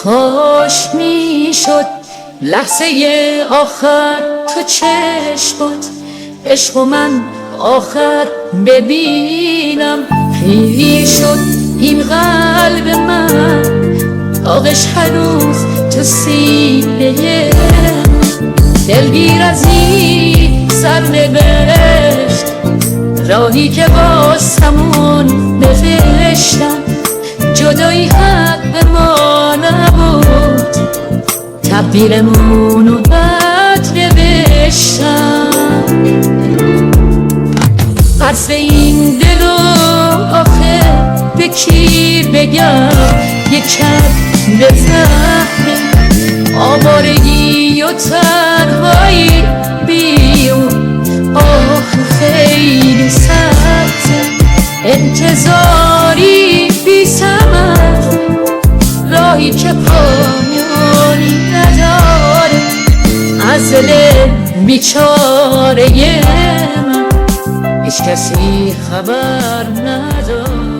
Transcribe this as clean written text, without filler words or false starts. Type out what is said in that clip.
کاش میشد لحظه آخر تو چشمات عشق و من آخر ببینم. خیلی شد این قلب من داغش هنوز تو سینه، دلگیر از این سرنوشت راهی که واسمون نوشتم. جدایی حق ما نبود، تقدیرمونو بد نوشتم. قصد این دلو آخه به کی بگم؟ یکم به زهره آوارگی و تنهایی بیون آخه خیلی سخته. انتظاری بی ثمر راهی که پایانی نداره، از دل بیچاره من هیچ کسی خبر نداره.